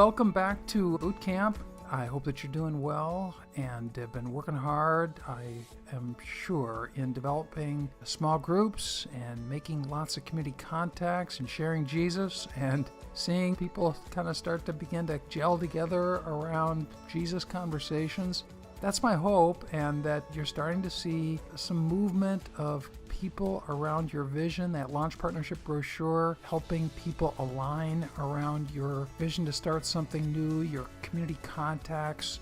Welcome back to Boot Camp. I hope that you're doing well and have been working hard, I am sure, in developing small groups and making lots of community contacts and sharing Jesus and seeing people kind of start to begin to gel together around Jesus conversations. That's my hope, and that you're starting to see some movement of people around your vision, that launch partnership brochure, helping people align around your vision to start something new, your community contacts,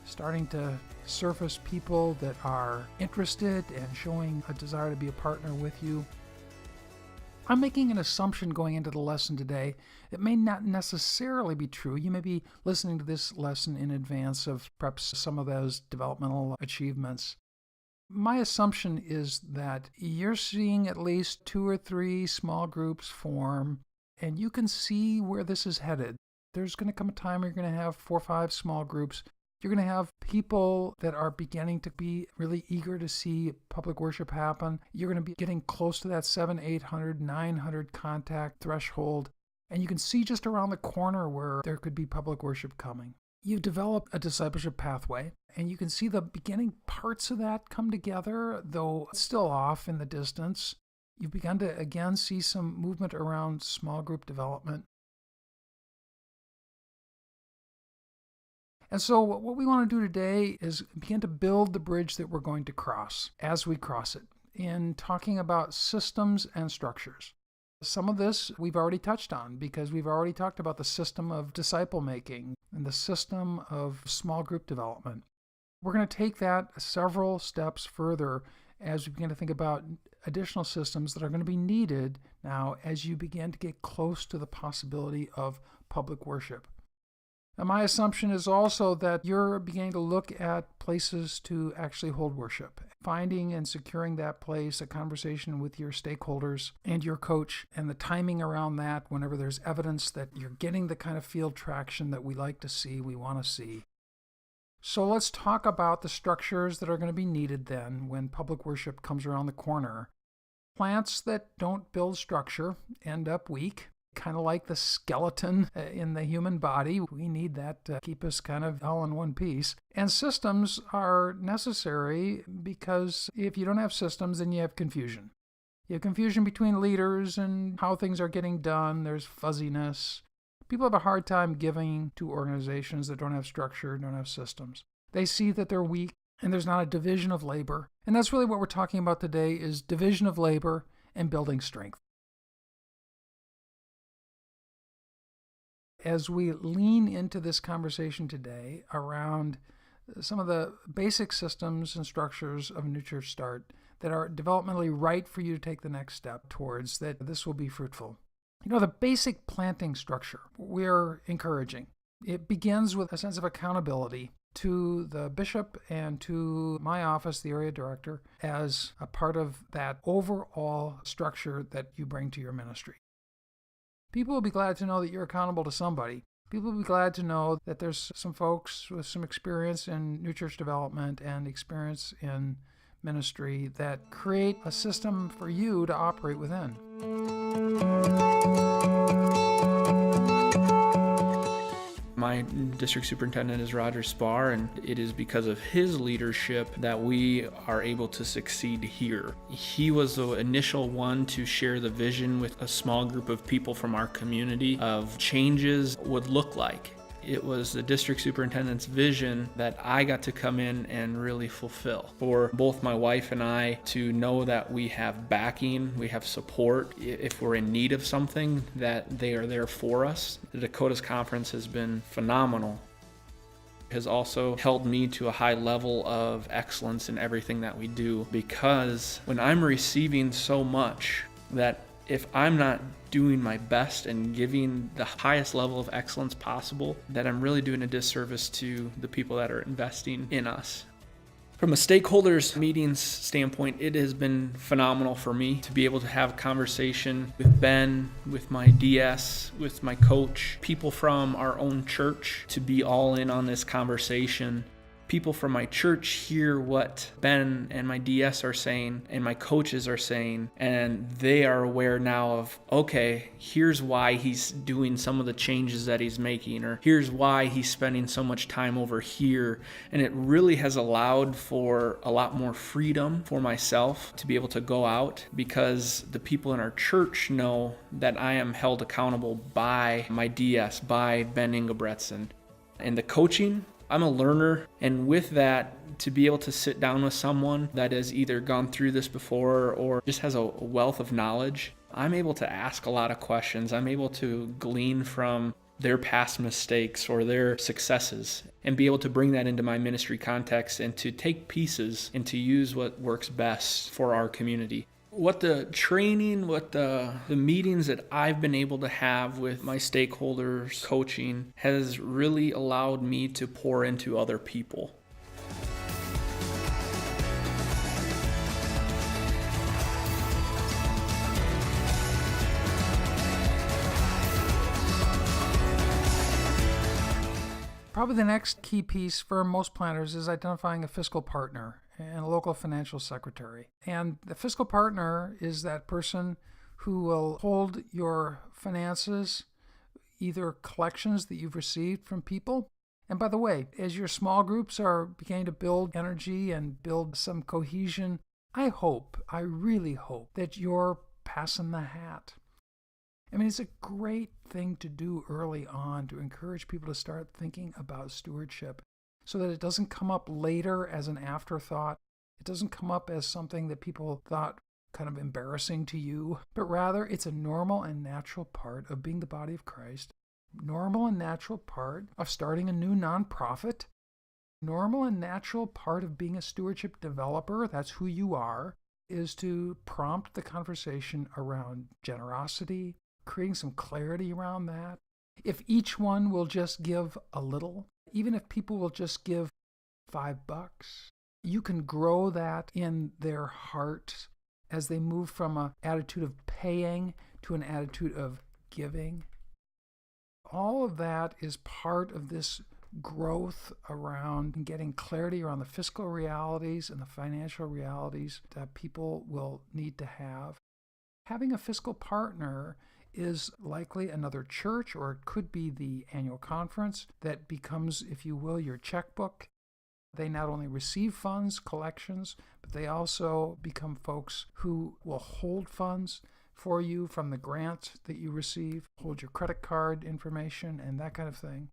starting to surface people that are interested and showing a desire to be a partner with you. I'm making an assumption going into the lesson today. It may not necessarily be true. You may be listening to this lesson in advance of perhaps some of those developmental achievements. My assumption is that you're seeing at least 2 or 3 small groups form, and you can see where this is headed. There's going to come a time where you're going to have 4 or 5 small groups. You're going to have people that are beginning to be really eager to see public worship happen. You're going to be getting close to that 700, 800, 900 contact threshold. And you can see just around the corner where there could be public worship coming. You've developed a discipleship pathway, and you can see the beginning parts of that come together, though it's still off in the distance. You've begun to, again, see some movement around small group development. And so what we want to do today is begin to build the bridge that we're going to cross as we cross it in talking about systems and structures. Some of this we've already touched on because we've already talked about the system of disciple making and the system of small group development. We're going to take that several steps further as we begin to think about additional systems that are going to be needed now as you begin to get close to the possibility of public worship. And my assumption is also that you're beginning to look at places to actually hold worship, finding and securing that place, a conversation with your stakeholders and your coach, and the timing around that whenever there's evidence that you're getting the kind of field traction that we like to see, we want to see. So let's talk about the structures that are going to be needed then when public worship comes around the corner. Plants that don't build structure end up weak. Kind of like the skeleton in the human body. We need that to keep us kind of all in one piece. And systems are necessary because if you don't have systems, then you have confusion. You have confusion between leaders and how things are getting done. There's fuzziness. People have a hard time giving to organizations that don't have structure, don't have systems. They see that they're weak and there's not a division of labor. And that's really what we're talking about today is division of labor and building strength. As we lean into this conversation today around some of the basic systems and structures of a new church start that are developmentally right for you to take the next step towards, that this will be fruitful. You know, the basic planting structure we're encouraging. It begins with a sense of accountability to the bishop and to my office, the area director, as a part of that overall structure that you bring to your ministry. People will be glad to know that you're accountable to somebody. People will be glad to know that there's some folks with some experience in new church development and experience in ministry that create a system for you to operate within. My district superintendent is Roger Spar, and it is because of his leadership that we are able to succeed here. He was the initial one to share the vision with a small group of people from our community of changes would look like. It was the district superintendent's vision that I got to come in and really fulfill. For both my wife and I to know that we have backing, we have support. If we're in need of something, that they are there for us. The Dakotas Conference has been phenomenal. It has also held me to a high level of excellence in everything that we do, because when I'm receiving so much, that if I'm not doing my best and giving the highest level of excellence possible, that I'm really doing a disservice to the people that are investing in us. From a stakeholders meetings standpoint, it has been phenomenal for me to be able to have a conversation with Ben, with my DS, with my coach, people from our own church, to be all in on this conversation. people from my church hear what Ben and my DS are saying and my coaches are saying, and they are aware now of, okay, here's why he's doing some of the changes that he's making, or here's why he's spending so much time over here. And it really has allowed for a lot more freedom for myself to be able to go out, because the people in our church know that I am held accountable by my DS, by Ben Ingebretson. And the coaching, I'm a learner, and with that, to be able to sit down with someone that has either gone through this before or just has a wealth of knowledge, I'm able to ask a lot of questions. I'm able to glean from their past mistakes or their successes and be able to bring that into my ministry context and to take pieces and to use what works best for our community. What the training, what the meetings that I've been able to have with my stakeholders, coaching, has really allowed me to pour into other people. Probably the next key piece for most planners is identifying a fiscal partner and a local financial secretary. And the fiscal partner is that person who will hold your finances, either collections that you've received from people. And by the way, as your small groups are beginning to build energy and build some cohesion, I really hope that you're passing the hat. I mean, it's a great thing to do early on to encourage people to start thinking about stewardship so that it doesn't come up later as an afterthought. It doesn't come up as something that people thought kind of embarrassing to you, but rather it's a normal and natural part of being the body of Christ, normal and natural part of starting a new nonprofit, normal and natural part of being a stewardship developer. That's who you are, is to prompt the conversation around generosity, creating some clarity around that. If each one will just give a little, even if people will just give $5, you can grow that in their heart as they move from an attitude of paying to an attitude of giving. All of that is part of this growth around getting clarity around the fiscal realities and the financial realities that people will need to have. Having a fiscal partner is likely another church, or it could be the annual conference that becomes, if you will, your checkbook. They not only receive funds, collections, but they also become folks who will hold funds for you from the grant that you receive, hold your credit card information, and that kind of thing.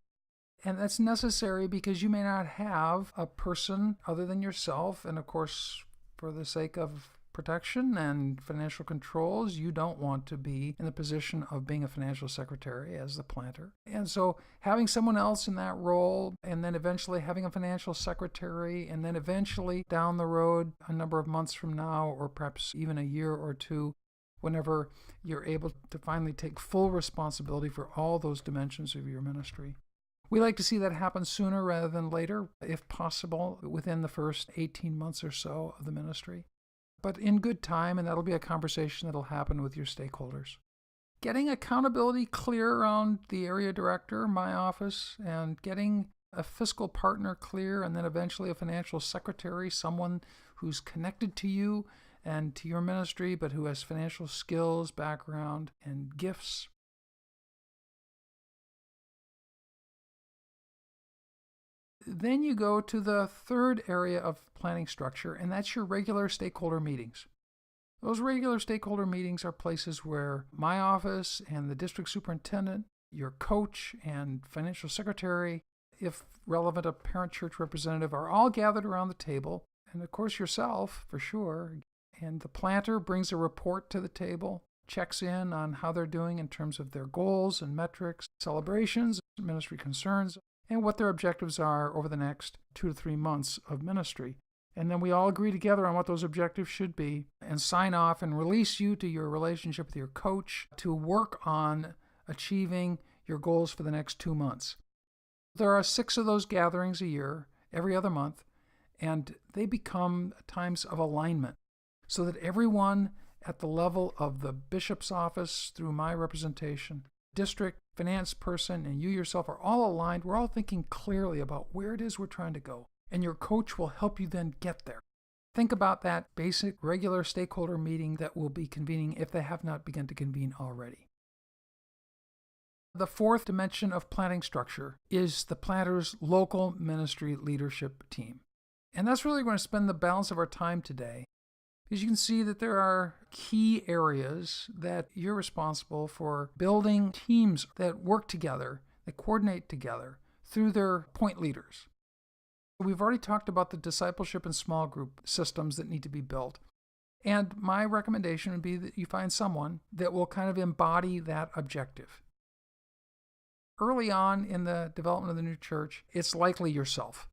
And that's necessary because you may not have a person other than yourself, and of course, for the sake of protection and financial controls, you don't want to be in the position of being a financial secretary as the planter. And so having someone else in that role, and then eventually having a financial secretary, and then eventually down the road, a number of months from now, or perhaps even a year or two, whenever you're able to finally take full responsibility for all those dimensions of your ministry. We like to see that happen sooner rather than later, if possible, within the first 18 months or so of the ministry. But in good time, and that'll be a conversation that'll happen with your stakeholders. Getting accountability clear around the area director, my office, and getting a fiscal partner clear, and then eventually a financial secretary, someone who's connected to you and to your ministry, but who has financial skills, background, and gifts. Then you go to the third area of planning structure, and that's your regular stakeholder meetings. Those regular stakeholder meetings are places where my office and the district superintendent, your coach and financial secretary, if relevant, a parent church representative, are all gathered around the table, and of course yourself, for sure. And the planter brings a report to the table, checks in on how they're doing in terms of their goals and metrics, celebrations, ministry concerns, and what their objectives are over the next 2 to 3 months of ministry. And then we all agree together on what those objectives should be and sign off and release you to your relationship with your coach to work on achieving your goals for the next 2 months. There are 6 of those gatherings a year, every other month, and they become times of alignment so that everyone at the level of the bishop's office through my representation, district, finance person, and you yourself are all aligned. We're all thinking clearly about where it is we're trying to go. and your coach will help you then get there. Think about that basic regular stakeholder meeting that will be convening if they have not begun to convene already. The fourth dimension of planting structure is the planter's local ministry leadership team. And that's really going to spend the balance of our time today, because you can see that there are key areas that you're responsible for building teams that work together, that coordinate together through their point leaders. We've already talked about the discipleship and small group systems that need to be built. And my recommendation would be that you find someone that will kind of embody that objective. Early on in the development of the new church, it's likely yourself,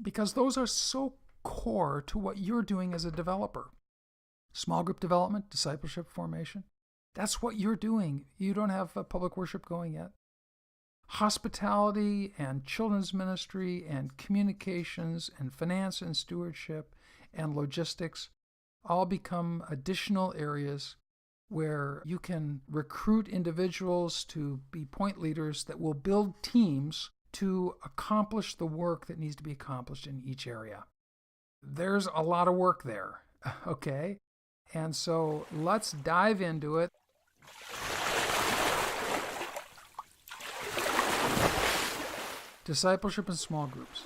because those are so core to what you're doing as a developer. Small group development, discipleship formation, that's what you're doing. You don't have public worship going yet. Hospitality and children's ministry and communications and finance and stewardship and logistics all become additional areas where you can recruit individuals to be point leaders that will build teams to accomplish the work that needs to be accomplished in each area. There's a lot of work there, okay? And so let's dive into it. Discipleship and small groups.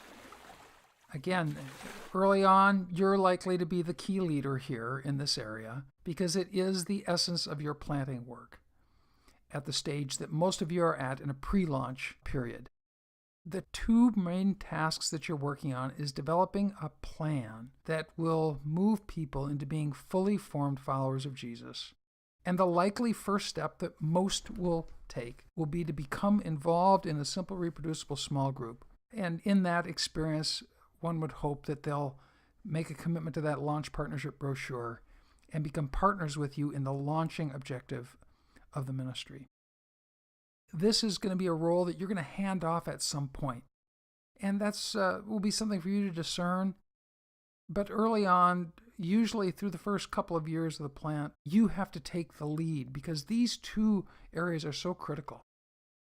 Again, early on, you're likely to be the key leader here in this area because it is the essence of your planting work at the stage that most of you are at in a pre-launch period. The two main tasks that you're working on is developing a plan that will move people into being fully formed followers of Jesus. And the likely first step that most will take will be to become involved in a simple, reproducible small group. And in that experience, one would hope that they'll make a commitment to that launch partnership brochure and become partners with you in the launching objective of the ministry. This is going to be a role that you're going to hand off at some point. And that's will be something for you to discern. But early on, usually through the first couple of years of the plant, you have to take the lead because these two areas are so critical.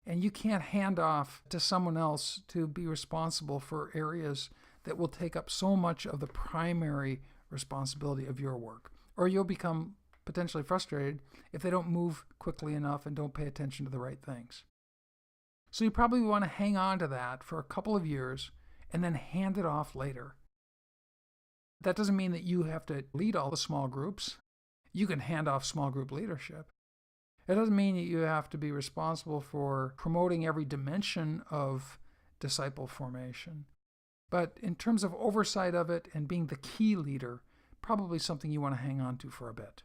And you can't hand off to someone else to be responsible for areas that will take up so much of the primary responsibility of your work. Or you'll become potentially frustrated if they don't move quickly enough and don't pay attention to the right things. So you probably want to hang on to that for a couple of years and then hand it off later. That doesn't mean that you have to lead all the small groups. You can hand off small group leadership. It doesn't mean that you have to be responsible for promoting every dimension of disciple formation. But in terms of oversight of it and being the key leader, probably something you want to hang on to for a bit.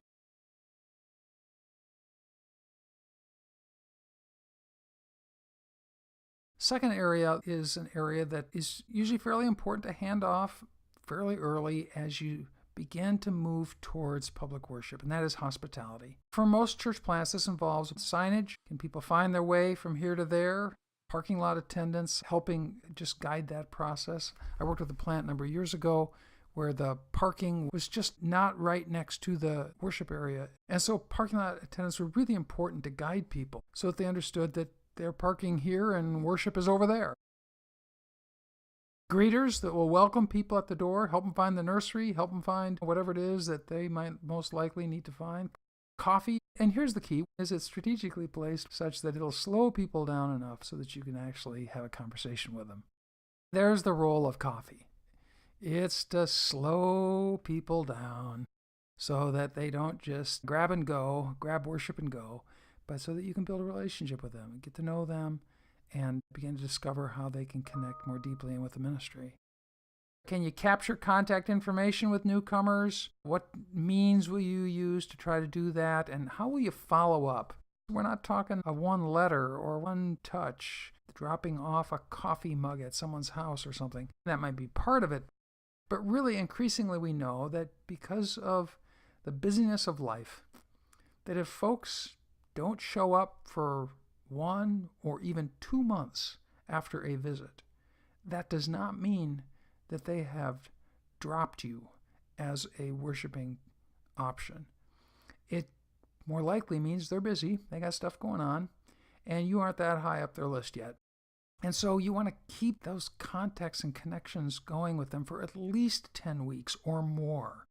Second area is an area that is usually fairly important to hand off fairly early as you begin to move towards public worship, and that is hospitality. For most church plants, this involves signage. Can people find their way from here to there? Parking lot attendants, helping just guide that process. I worked with a plant a number of years ago where the parking was just not right next to the worship area. And so parking lot attendants were really important to guide people so that they understood that they're parking here and worship is over there. Greeters that will welcome people at the door, help them find the nursery, help them find whatever it is that they might most likely need to find. Coffee, and here's the key, is it's strategically placed such that it'll slow people down enough so that you can actually have a conversation with them. There's the role of coffee. It's to slow people down so that they don't just grab worship and go, but so that you can build a relationship with them and get to know them and begin to discover how they can connect more deeply in with the ministry. Can you capture contact information with newcomers? What means will you use to try to do that? And how will you follow up? We're not talking a one letter or one touch, dropping off a coffee mug at someone's house or something. That might be part of it. But really, increasingly, we know that because of the busyness of life, that if folks don't show up for 1 or even 2 months after a visit, that does not mean that they have dropped you as a worshiping option. It more likely means they're busy, they got stuff going on, and you aren't that high up their list yet. And so you want to keep those contacts and connections going with them for at least 10 weeks or more.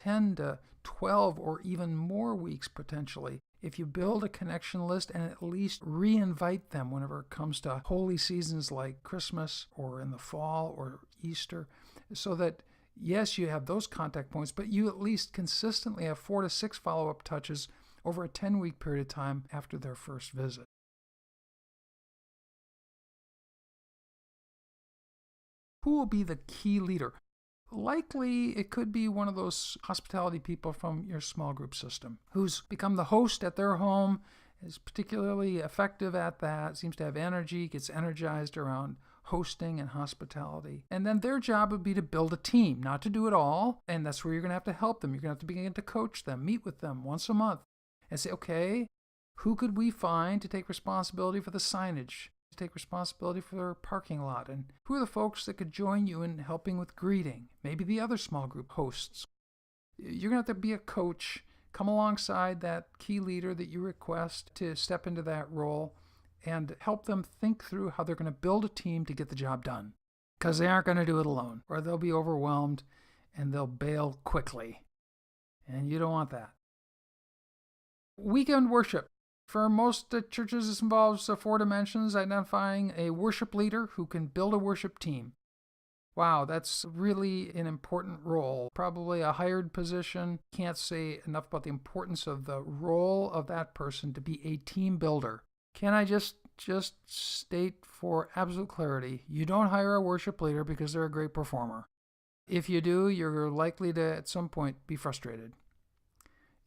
10 to 12 or even more weeks potentially. If you build a connection list and at least re-invite them whenever it comes to holy seasons like Christmas or in the fall or Easter, so that yes, you have those contact points, but you at least consistently have 4 to 6 follow-up touches over a 10-week period of time after their first visit. Who will be the key leader? Likely, it could be one of those hospitality people from your small group system who's become the host at their home, is particularly effective at that, seems to have energy, gets energized around hosting and hospitality. And then their job would be to build a team, not to do it all. And that's where you're going to have to help them. You're going to have to begin to coach them, meet with them once a month and say, okay, who could we find to take responsibility for the signage, to take responsibility for their parking lot? And who are the folks that could join you in helping with greeting? Maybe the other small group hosts. You're going to have to be a coach, come alongside that key leader that you request to step into that role and help them think through how they're going to build a team to get the job done. Because they aren't going to do it alone, or they'll be overwhelmed and they'll bail quickly. And you don't want that. Weekend worship. For most churches, this involves 4 dimensions: identifying a worship leader who can build a worship team. Wow, that's really an important role. Probably a hired position. Can't say enough about the importance of the role of that person to be a team builder. Can I just state for absolute clarity, you don't hire a worship leader because they're a great performer. If you do, you're likely to at some point be frustrated.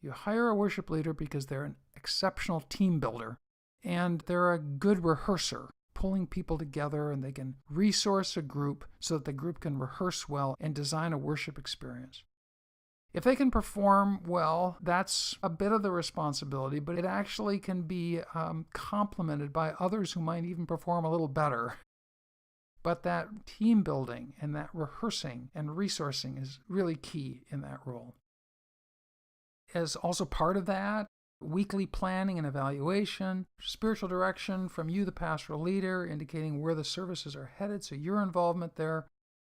You hire a worship leader because they're an exceptional team builder and they're a good rehearser, pulling people together, and they can resource a group so that the group can rehearse well and design a worship experience. If they can perform well, that's a bit of the responsibility, but it actually can be complemented by others who might even perform a little better. But that team building and that rehearsing and resourcing is really key in that role. As also part of that, weekly planning and evaluation, spiritual direction from you, the pastoral leader, indicating where the services are headed, so your involvement there,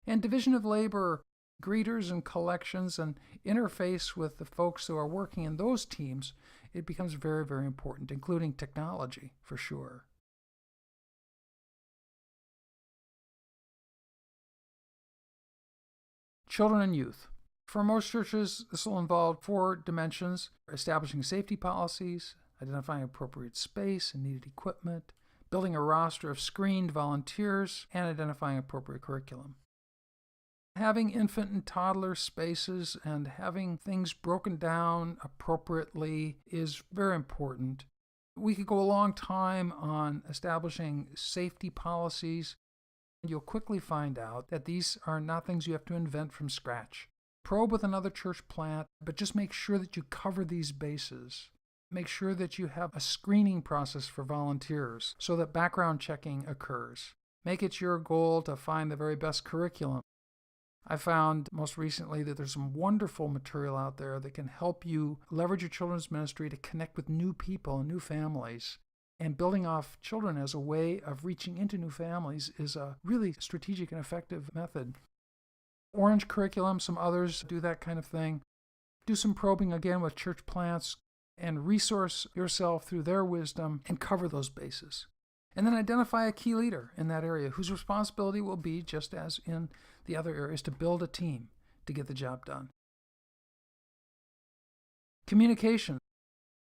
and division of labor, greeters and collections, and interface with the folks who are working in those teams. It becomes very, very important, including technology, for sure. Children and youth. For most churches, this will involve 4 dimensions: establishing safety policies, identifying appropriate space and needed equipment, building a roster of screened volunteers, and identifying appropriate curriculum. Having infant and toddler spaces and having things broken down appropriately is very important. We could go a long time on establishing safety policies. You'll quickly find out that these are not things you have to invent from scratch. Probe with another church plant, but just make sure that you cover these bases. Make sure that you have a screening process for volunteers so that background checking occurs. Make it your goal to find the very best curriculum. I found most recently that there's some wonderful material out there that can help you leverage your children's ministry to connect with new people and new families. And building off children as a way of reaching into new families is a really strategic and effective method. Orange Curriculum, some others do that kind of thing. Do some probing again with church plants and resource yourself through their wisdom and cover those bases. And then identify a key leader in that area whose responsibility will be, just as in the other areas, to build a team to get the job done. Communication.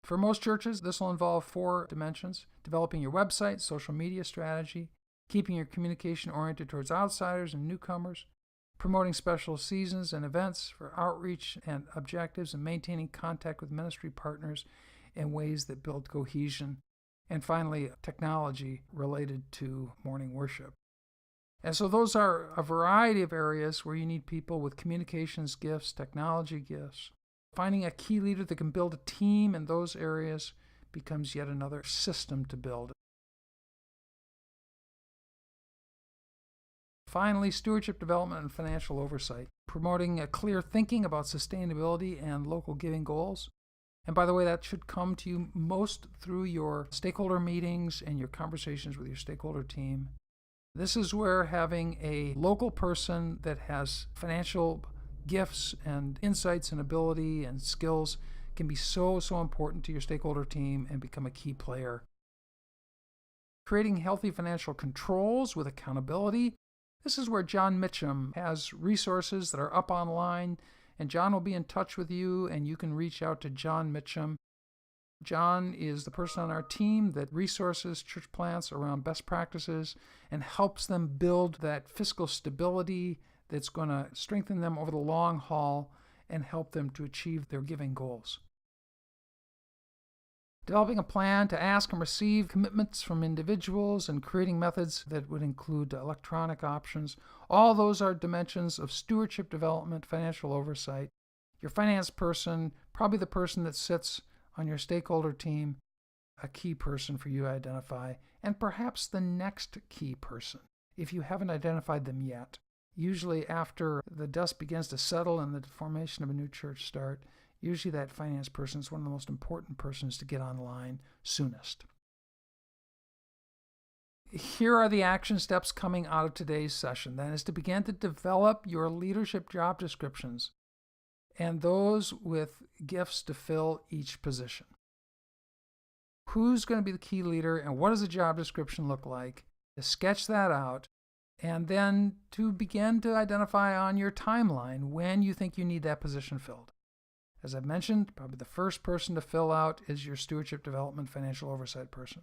For most churches, this will involve 4 dimensions: developing your website, social media strategy, keeping your communication oriented towards outsiders and newcomers, promoting special seasons and events for outreach and objectives, and maintaining contact with ministry partners in ways that build cohesion. And finally, technology related to morning worship. And so those are a variety of areas where you need people with communications gifts, technology gifts. Finding a key leader that can build a team in those areas becomes yet another system to build. Finally, stewardship development and financial oversight, promoting a clear thinking about sustainability and local giving goals, And by the way, that should come to you most through your stakeholder meetings and your conversations with your stakeholder team. This is where having a local person that has financial gifts and insights and ability and skills can be so important to your stakeholder team and become a key player. Creating healthy financial controls with accountability. This is where John Mitchum has resources that are up online, and John will be in touch with you, and you can reach out to John Mitchum. John is the person on our team that resources church plants around best practices and helps them build that fiscal stability that's going to strengthen them over the long haul and help them to achieve their giving goals. Developing a plan to ask and receive commitments from individuals and creating methods that would include electronic options. All those are dimensions of stewardship development, financial oversight. Your finance person, probably the person that sits on your stakeholder team, a key person for you to identify, and perhaps the next key person, if you haven't identified them yet. Usually after the dust begins to settle and the formation of a new church start, usually that finance person is one of the most important persons to get online soonest. Here are the action steps coming out of today's session. That is to begin to develop your leadership job descriptions and those with gifts to fill each position. Who's going to be the key leader and what does a job description look like? To sketch that out and then to begin to identify on your timeline when you think you need that position filled. As I've mentioned, probably the first person to fill out is your stewardship development financial oversight person.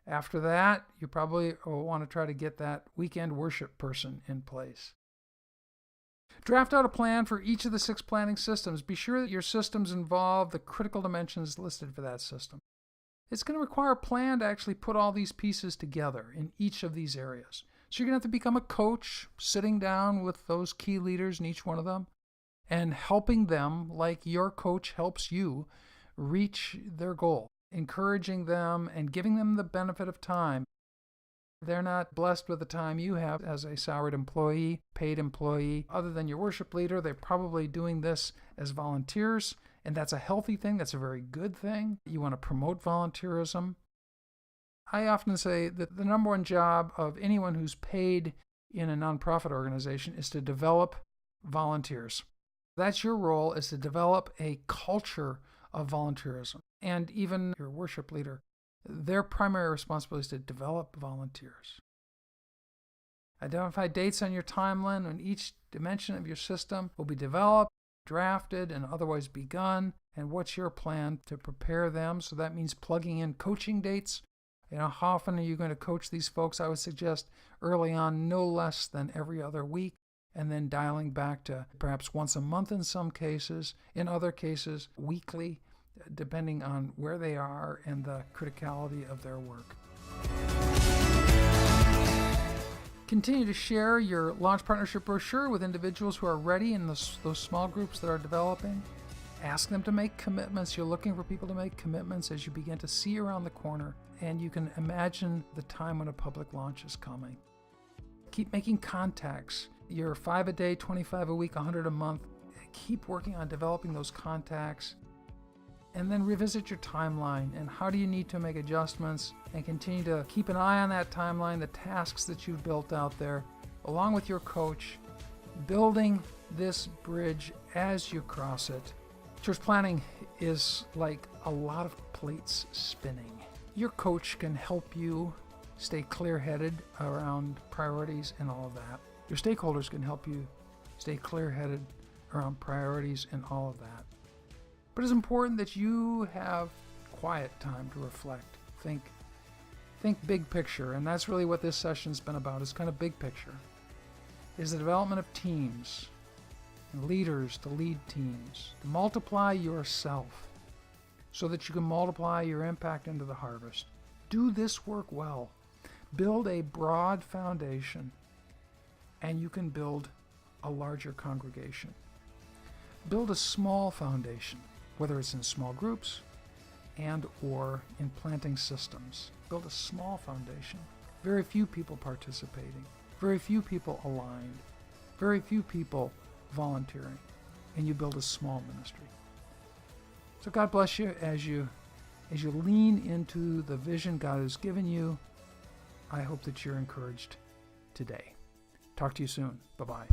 After that, you probably will want to try to get that weekend worship person in place. Draft out a plan for each of the 6 planning systems. Be sure that your systems involve the critical dimensions listed for that system. It's going to require a plan to actually put all these pieces together in each of these areas. So you're going to have to become a coach, sitting down with those key leaders in each one of them and helping them like your coach helps you reach their goal, encouraging them and giving them the benefit of time. They're not blessed with the time you have as a salaried employee, paid employee. Other than your worship leader, they're probably doing this as volunteers, and that's a healthy thing. That's a very good thing. You want to promote volunteerism. I often say that the number one job of anyone who's paid in a nonprofit organization is to develop volunteers. That's your role, is to develop a culture of volunteerism. And even your worship leader, their primary responsibility is to develop volunteers. Identify dates on your timeline when each dimension of your system will be developed, drafted, and otherwise begun, and what's your plan to prepare them. So that means plugging in coaching dates. How often are you going to coach these folks? I would suggest early on no less than every other week, and then dialing back to perhaps once a month in some cases, in other cases weekly, depending on where they are and the criticality of their work. Continue to share your launch partnership brochure with individuals who are ready in those small groups that are developing. Ask them to make commitments. You're looking for people to make commitments as you begin to see around the corner, and you can imagine the time when a public launch is coming. Keep making contacts. You're 5 a day, 25 a week, 100 a month. Keep working on developing those contacts. And then revisit your timeline and how do you need to make adjustments, and continue to keep an eye on that timeline, the tasks that you've built out there, along with your coach, building this bridge as you cross it. Church planning is like a lot of plates spinning. Your coach can help you stay clear-headed around priorities and all of that. Your stakeholders can help you stay clear-headed around priorities and all of that. But it's important that you have quiet time to reflect. Think big picture, and that's really what this session's been about. It's kind of big picture. Is the development of teams and leaders to lead teams, to multiply yourself so that you can multiply your impact into the harvest. Do this work well. Build a broad foundation, and you can build a larger congregation. Build a small foundation, whether it's in small groups and or in planting systems. Build a small foundation. Very few people participating, very few people aligned, very few people volunteering, and you build a small ministry. So God bless you as you lean into the vision God has given you. I hope that you're encouraged today. Talk to you soon. Bye-bye.